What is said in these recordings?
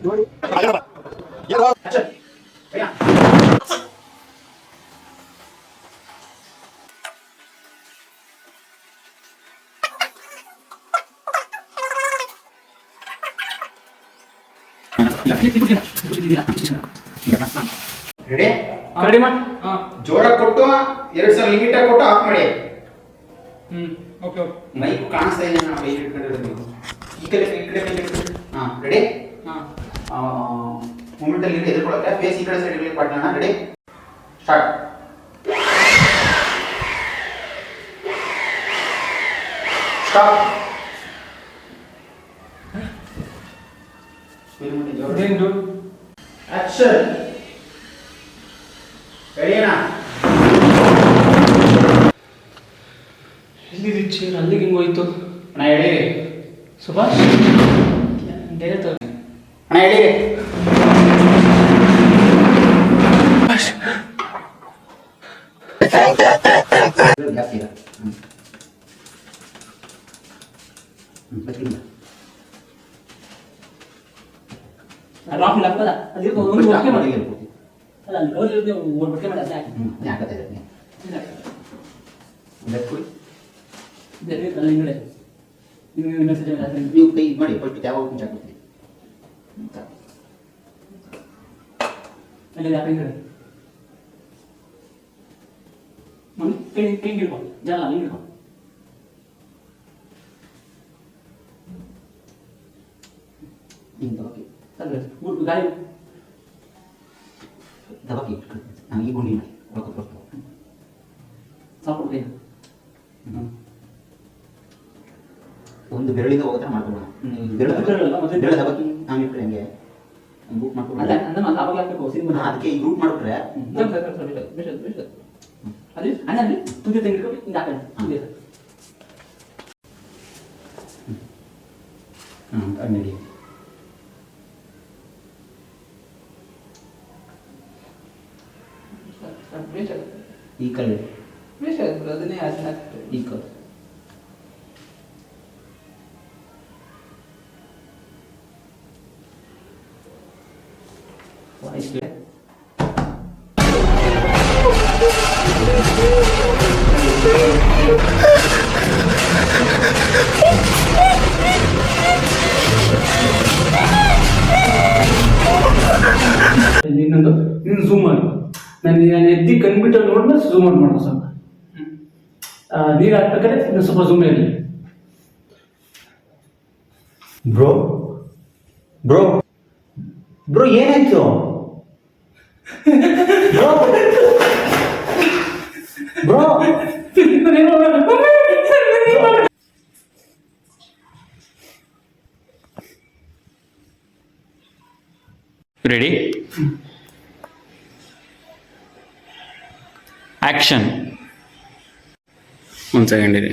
ನೋಡಿ ರೆಡಿ ಮಾಡಿ ಜೋರ ಕೊಟ್ಟು 2 ಸಲ ಲಿಮಿಟ್ ಕೊಟ್ಟು ಆಫ್ ಮಾಡಿ. Okay okay. ಮೈಕ್ ಕಾಣಿಸ್ತಾ ಇದೆ, ನಾವು ಕೈ ಇಟ್ಕೊಂಡಿರೋದು ನೀವು ಈ ಕಡೆ ರೆಡಿ. ಮೂಮೆಂಟ್ ಅಲ್ಲಿ ಎದುರ್ಕೊಳ್ಳೋಕೆ ಫೇಸ್ ಈ ಕಡೆ ಸೈಡ್ ಇರ್ಲಿಕ್ಕೆ ಪಾಡ್ಲಣ್ಣ. Ready start. ಸ್ಟಾಪ್. ಆಕ್ಷನ್. ರೆಡಿನಾ? ಎಲ್ಲಿದೆ ಚೇರ್? ಅಲ್ಲಿಗೆ ಹಿಂಗೆ ಹೋಯ್ತು. ಅಣ್ಣ ಹೇಳಿರಿ. ಸುಭಾಷ್ ಬೇರೆ ತರ. ಅಣ್ಣ ಹೇಳಿರಿ. ಜಾಸ್ತಿ ಇಲ್ಲ. ರಾಕ್ ಹಾಕದ ಅಲ್ಲಿ ಒಂದು ಓಕೆ ಮಾಡಿ. ಅಲ್ಲ ಅಲ್ಲಿ ರೋಲ್ ಇರುತ್ತೆ, ಒಂದು ಓಕೆ ಮಾಡಿ ಅದೇ ಹಾಕಿ. ಯಾಕತ್ತೆ ಇದೆ ಲೆಫ್ಟ್ ಬೇರೆ ಅಲ್ಲಿ ಹಿಂಗಡೆ ನೀವು ಮೆಸೇಜ್ ಮಾಡಿ. ನೀವು ಕೈ ಮಾಡಿ ಫಸ್ಟ್ ಯಾವ ಚೆಕ್ ಮಾಡ್ತೀವಿ. ಅಲ್ಲಿ ಯಾಕೆ ಹಿಂಗಡೆ ಮಮ್ಮಿ ಕೈ ಕೈ ಹಿಡ್ಕೊ ಜಲ ಹಿಡ್ಕೊ. ಹಿಂಗೆ ಓಕೆ ಅಲ್ಲ ಗಾಳಿ ದಬಾಕಿ ನಾವು ಈ ಗುಂಡಿ ಮಾಡಿ ಒಳಗೆ ಸಾಕು ಕೈ ಒಂದು ಬೆರಳಿಂದ ಹೋಗೋತರ ಮಾಡ್ಕೊಳ್ಳೋಣ. ಬೆರಳು ದಬಾಕಿ ನಾವು ಈ ಕಡೆ ಹಂಗೆ ಗ್ರೂಪ್ ಮಾಡ್ಕೊಳ್ಳೋಣ. ಅದಕ್ಕೆ ಈ ಗ್ರೂಪ್ ಮಾಡಿಬಿಟ್ರೆ ಅದೇ ಅಣ್ಣ ತುದಿ ತೆಗೆದುಕೊಂಡು ಹಿಂಗೆ ಹಾಕೋಣ. ನಡಿ ಈ ಕಡೆ ಅದನ್ನೇ ಈ ಕಡೆ ವಾಯ್ಸ್ ಇನ್ನೊಂದು ನೀನು ಝೂಮ್ ಮಾಡಿ. ನಾನು ಎದ್ದಿ ಕಂಡ್ಬಿಟ್ಟು ನೋಡಿದ್ರೆ ಝೂಮ್ ಔಟ್ ಮಾಡೋ ಸ್ವಲ್ಪ. ನೀರು ಹಾಕ್ಬೇಕಾದ್ರೆ ಇನ್ನು ಸ್ವಲ್ಪ ಝೂಮ್ ಇರಲಿ. ಬ್ರೋ ಬ್ರೋ ಬ್ರೋ ಏನಾಯ್ತು ಬ್ರೋ ಬ್ರೋ? Ready action. ಒಂದು ಸೆಕೆಂಡ್ ಇದೆ.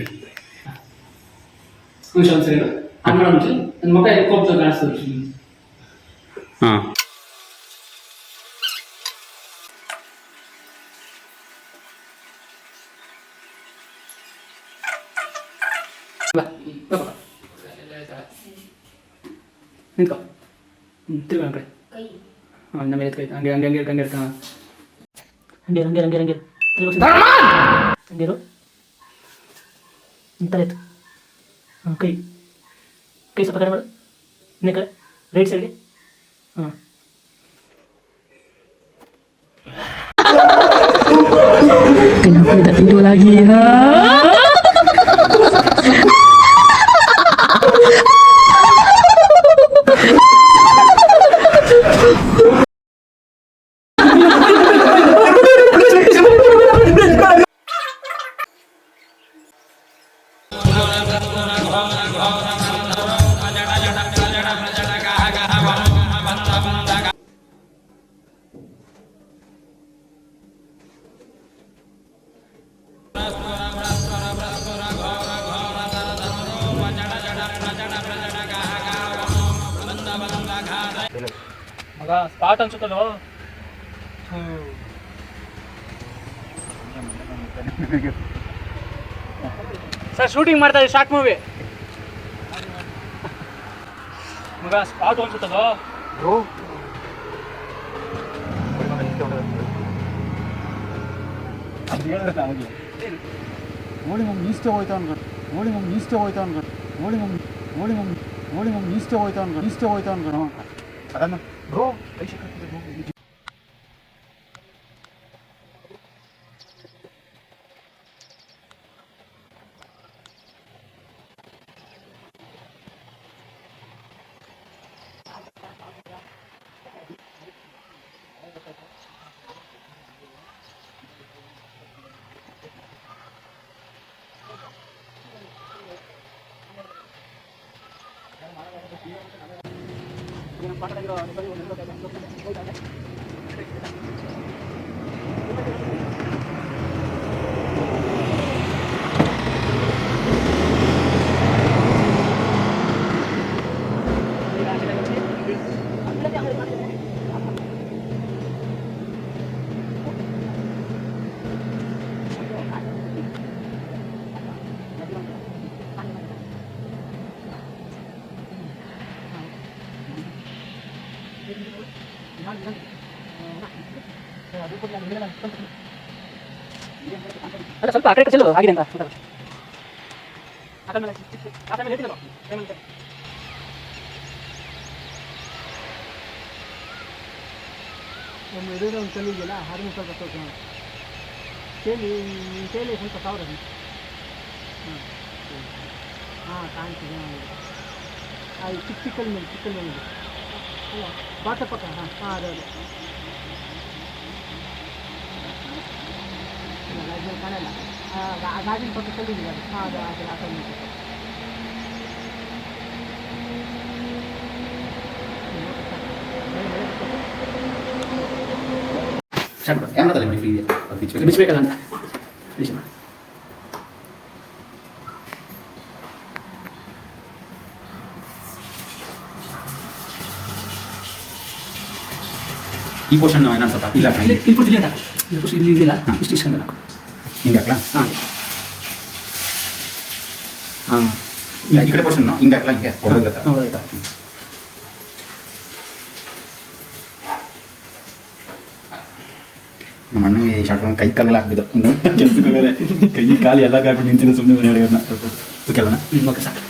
ನನ್ನ ಮಗ ಎತ್ಕೊಳ್ತಾ ಕಾಣಿಸ್ತದೆ. ಹಾಂ ನಿಂತ್ಕೊ. ತಿರ್ಗ ಕಡೆ ಹಾಂ ನಮ್ಮ ಎತ್ಕೊ ಹಂಗೆ ಹಂಗೆ ಹಂಗೆ ಹಂಗೆ ಹಾಂ ಹಂಗೆ ಹಂಗೆ ಹಂಗೆ ಹಂಗೆ ಹಂಗೇರು ಇಂಥರ ಎತ್ತು. ಹಾಂ ಕೈ ಕೈ ಸ್ವಲ್ಪ ಕಡೆ ಮಾಡು. ಇನ್ನೇ ಕಡೆ ರೈಟ್ ಸೈಡ್ಗೆ. ಹಾಂ ಮಗ ಸ್ಪಾಟ್ ಅನ್ಸುತ್ತಲ್ಲೋ. ಸರ್ ಶೂಟಿಂಗ್ ಮಾಡ್ತಾ ಇದ್ದೀವಿ ಶಾರ್ಟ್ ಮೂವಿ. ಮಗ ಸ್ಪಾಟ್ ಅನ್ಸುತ್ತದೋ ಬ್ರೋ ಓಡಿ ಮಮ್ಮ ನೀಷ್ಟೇ ಹೋಯ್ತಾ ಅನ್ಕೊಂಡು ಓಡಿ ಮಮ್ಮ ನೀಷ್ಟೇ ಹೋಯ್ತಾ ಅನ್ಕೊಂಡು ಓಡಿ ಮಮ್ಮ ನೀಷ್ಟೇ ಹೋಯ್ತಾ ಅನ್ಕೊಂಡು ಅದನ್ನು ಬ್ರೋ ಕೈ ಸಿಕ್ಕಿದೆ ಅಲ್ಲ ಸ್ವಲ್ಪ ಆ ಕಡೆ ಚೆಲ್ಲು ಆಗಿದೆ ಅಂತ ಆಮೇಲೆ ಹೇಳ್ತಿಲ್ಲ ನಮ್ಮ ಎದುರು ಒಂದು ಕಲ್ಲು ಇದೆಯಲ್ಲ ಅದನ್ನು ಸ್ವಲ್ಪ ತೋರಿಸೋಣ ಕೇಳಿ ಸ್ವಲ್ಪ ಸಾವಿರ ಹಾಂ ಕಾಣ್ತಿದೆ ಅದು ಚಿಕ್ಕ ಮೇಲೆ ಅಲ್ಲ ಬಾಟ ಪಕ್ಕ ಹಾಂ ಅದೇ ಕಾಣಲ್ಲ ಗಾಜಿನ ಪಕ್ಕ ಕಲ್ಲಿದೆ ಅದು ಹಾಂ ಅದು ಆ ಕಲ್ಲು ಬಿಚ್ಚಬೇಕಲ್ಲ ಅಂತ ಈ ಪೋರ್ಷನ್ ಏನಾದ್ರು ಸ್ವಲ್ಪ ಇಲ್ಲ ಇಲ್ಲಿ ಕೊಡ್ತೀನಿ ಅಂತ ಇಲ್ಲಿ ಇದೆಯಲ್ಲ ಇಷ್ಟು ಇಸ್ಕೊಂಡಲ್ಲ ಹಿಂಗೆ ಹಾಕ್ಲಾ ಹಾಂ ಹಾಂ ಈ ಕಡೆ ಪೋರ್ಷನ್ ಹಿಂಗೆ ಹಾಕ್ಲಾ ಹಿಂಗೆ ಹೊರಗತ್ತ ಹೌದಾಯ್ತಾ ನಮ್ಮ ಅಣ್ಣಂಗೆ ಶಾರ್ಟ್ ಕೈ ಕಾಲೆಲ್ಲ ಹಾಕ್ಬಿದ್ದು ಕೆಲಸಕ್ಕೆ ಬೇರೆ ಕೈ ಕಾಲು ಎಲ್ಲ ಹಾಕ್ಬಿಟ್ಟು ನಿಂತಿನ ಸುಮ್ಮನೆ ಮನೆಯವ್ರನ್ನ ಕೆಲವನ ಓಕೆ ಸಾಕು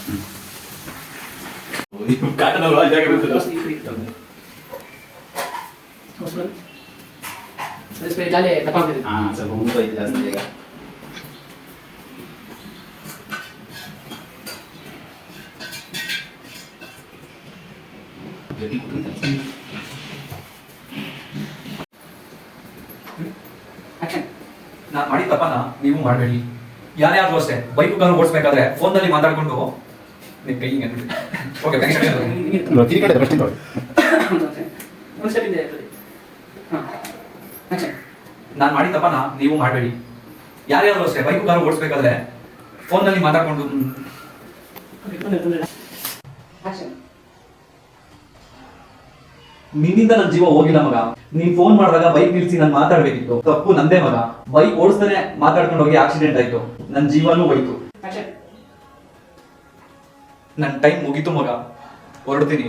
ಜಾಲಿ ತಪ್ಪಾಗ್ತಿದೆ ಹಾಂ ಸ್ವಲ್ಪ ಮುಂದೆ ಐತೆ ಜಾಸ್ತಿ ಈಗ ನಾನು ಮಾಡಿದ ತಪ್ಪನ ನೀವು ಮಾಡಬೇಡಿ. ಯಾರ್ಯಾರು ಅಷ್ಟೇ ಬೈಕ್ ಕಾರು ಓಡಿಸ್ಬೇಕಾದ್ರೆ ಫೋನ್ನಲ್ಲಿ ಮಾತಾಡ್ಕೊಂಡು ನಿಮ್ಮ ಕೈ ಹಿಂಗೆ ಓಕೆ ಒಂದು ಸ್ಟೆಪ್ ಇದೆ ಹಾಂ ನಾನು ಮಾಡಿದ ತಪ್ಪನ ನೀವು ಮಾಡಬೇಡಿ. ಯಾರ್ಯಾರು ಅಷ್ಟೇ ಬೈಕ್ ಕಾರು ಓಡಿಸ್ಬೇಕಾದ್ರೆ ಫೋನ್ನಲ್ಲಿ ಮಾತಾಡ್ಕೊಂಡು ನಿನ್ನಿಂದ ನನ್ನ ಜೀವ ಹೋಗಿಲ್ಲ ಮಗ. ನೀನ್ ಫೋನ್ ಮಾಡಿದಾಗ ಬೈಕ್ ನಿಲ್ಸಿ ನಾನು ಮಾತಾಡ್ಬೇಕಿತ್ತು. ತಪ್ಪು ನಂದೇ ಮಗ. ಬೈಕ್ ಓಡಿಸ್ತಾನೆ ಮಾತಾಡ್ಕೊಂಡು ಹೋಗಿ ಆಕ್ಸಿಡೆಂಟ್ ಆಯ್ತು. ನನ್ನ ಜೀವನೂ ಹೋಯ್ತು. ನನ್ನ ಟೈಮ್ ಮುಗೀತು ಮಗ. ಹೊರಡ್ತೀನಿ.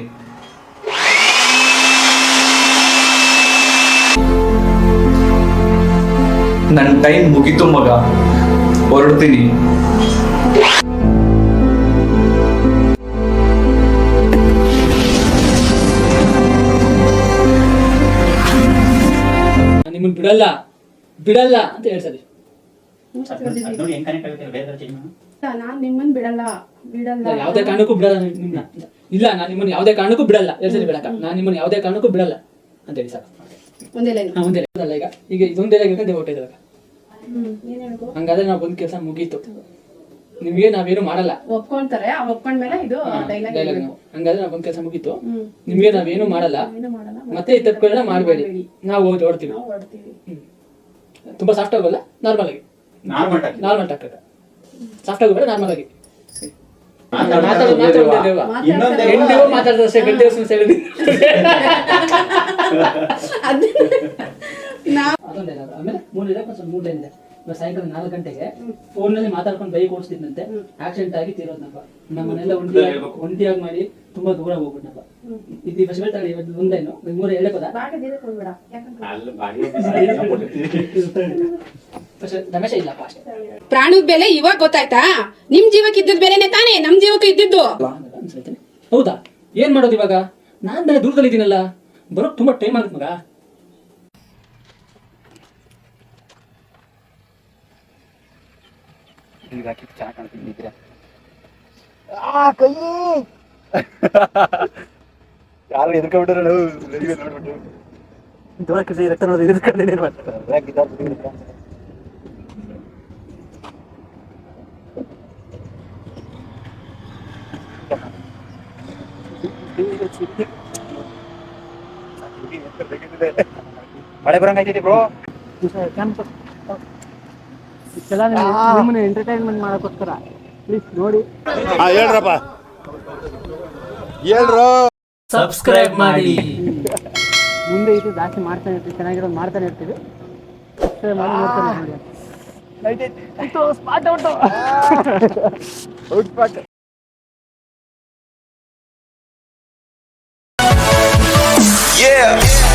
ನನ್ನ ಟೈಮ್ ಮುಗೀತು ಮಗ. ಹೊರಡ್ತೀನಿ. ನಿಮ್ಮನ್ನು ಬಿಡಲ್ಲ ಬಿಡಲ್ಲ ಅಂತ ಹೇಳ್ತಾರೆ. ನೋಡಿ ಹೆಂಗ್ ಕನೆಕ್ಟ್ ಆಗುತ್ತೆ ಬೇರೆ ಚೇಂಜ್ ಮಾಡಿ. ನಾನ್ ನಿಮ್ಮನ್ನ ಬಿಡಲ್ಲ ಬಿಡಲ್ಲ ಯಾವುದೇ ಕಾರಣಕ್ಕೂ ಬಿಡಲ್ಲ ನಿಮ್ಮನ್ನ. ಇಲ್ಲ ನಾನು ನಿಮ್ಮನ್ನ ಯಾವುದೇ ಕಾರಣಕ್ಕೂ ಬಿಡಲ್ಲ ಹೇಳ್ತೀನಿ ಬಿಡಕ್ಕ. ನಾನು ನಿಮ್ಮನ್ನ ಯಾವುದೇ ಕಾರಣಕ್ಕೂ ಬಿಡಲ್ಲ ಅಂತ ಹೇಳಿ ಸಾಕು. ಒಂದೇ ಲೈನ್ ಒಂದೇ ಅಲ್ಲ ಈಗ ಇದೊಂದೇ ಲೈನ್ ಹೊಟ್ಟಿದಾಗ. ಏನ್ ಹೇಳ್ಕೊ ಹಂಗಾದ್ರೆ ನಾವು ಬಂದ್ ಕೆಲಸ ಮುಗೀತು. ನಿಮ್ಗೆ ನಾವೇನು ಮಾಡಲ್ಲ. ಒಪ್ಕೊಂತಾರೆ ಆ ಒಪ್ಕೊಂಡ್ಮೇಲೆ ಇದು ಡೈಲಾಗ್ ಡೈಲಾಗ್ ಹಂಗಾದ್ರೆ ನಾವು ಬಂದ್ ಕೆಲಸ ಮುಗೀತು. ನಿಮ್ಗೆ ನಾವೇನು ಮಾಡಲ್ಲ. ಮತ್ತೆ ಈ ತಪ್ಪುಗಳನ್ನ ಮಾಡಬೇಡಿ. ನಾವು ಹೋಗಿ ಹೊಡ್ತೀವಿ. ನಾವು ಹೊಡ್ತೀವಿ. ತುಂಬಾ ಸಾಫ್ಟ್ ಆಗೋಲ್ಲ, ನಾರ್ಮಲ್ ಆಗಿ ನಾರ್ಮಲ್ ಟಾಕ್ ಸಾಫ್ಟ್ ಆಗೋಲ್ಲ, ನಾರ್ಮಲ್ ಆಗಿ ಮಾತಾಡ್ತಾರೆ ಅಷ್ಟೇ. ಗಂಟೆ ಅದೊಂದೇ. ಆಮೇಲೆ 3 ಲೈನ್ ಇದೆ. ಇವತ್ತು ಸಾಯಂಕಾಲ 4 ಗಂಟೆಗೆ ಫೋನಲ್ಲಿ ಮಾತಾಡ್ಕೊಂಡು ಬೈಕ್ ಓಡಿಸ್ತಿದ್ದಂತೆ ಆಕ್ಸಿಡೆಂಟ್ ಆಗಿ ತೀರೋದ್ನಪ್ಪ. ನಮ್ಮನ್ನೆಲ್ಲ ಒಂಟಿಯಾಗಿ ಮಾಡಿ ತುಂಬಾ ದೂರ ಹೋಗ್ಬಿಟ್ನಪ್ಪ. ಇದು ಫಸ್ಟ್ ತಗೊಳ್ಳಿ, ಇವತ್ತು ಒಂದೇನು ಮೂರು ಎಳೆ ಪದ ರಮೇಶ ಇಲ್ಲಪ್ಪ ಅಷ್ಟೇ. ಪ್ರಾಣದ ಬೆಲೆ ಇವಾಗ ಗೊತ್ತಾಯ್ತಾ? ನಿಮ್ ಜೀವಕ್ಕೆ ಇದ್ದಿದ್ ಬೆಲೆನೆ ತಾನೇ ನಮ್ ಜೀವಕ್ಕೆ ಇದ್ದಿದ್ದು. ಹೌದಾ? ಏನ್ ಮಾಡೋದು ಇವಾಗ? ನಾನ್ ಬೇರೆ ದೂರದಲ್ಲಿ ಇದೀನಲ್ಲ, ಬರೋಕ್ ತುಂಬಾ ಟೈಮ್ ಆಗುತ್ತೆ ಮಗ. ಚೆನ್ನಾಗಿ ಕಾಣ್ತಿದ್ದೀರಾ? ಯಾರು ಎದ್ಕೊಂಡ್ಬಿಟ್ರೆ ನಾವು ನೋಡ್ಬಿಟ್ಟು ದೂರಕ್ಕೆ ರಕ್ತ ನೋಡೋದು ಎದ್ಕೊಂಡು ಏನ್ ಮಾಡ್ತಾರೆ? ಮಳೆ ಬರಂಗೈತಿ ಬ್ರೋ. ನಿಮ್ಮನ್ನ ಎಂಟರ್ಟೈನ್ಮೆಂಟ್ ಮಾಡೋಕ್ಕೋಸ್ಕರ ಪ್ಲೀಸ್ ನೋಡಿ, ಹೇಳ್ರಪ್ಪ ಹೇಳ್ರು. ಸಬ್ಸ್ಕ್ರೈಬ್ ಮಾಡಿ. ಮುಂದೆ ಇದು ಜಾಸ್ತಿ ಮಾಡ್ತಾನೆ ಇರ್ತೀವಿ, ಚೆನ್ನಾಗಿರೋದು ಮಾಡ್ತಾನೆ ಇರ್ತೀವಿ. ಸಬ್ಸ್ಕ್ರೈಬ್ ಮಾಡಿ ನೋಡ್ತಾನೆ ನೋಡಿ. Spot out. Yeah.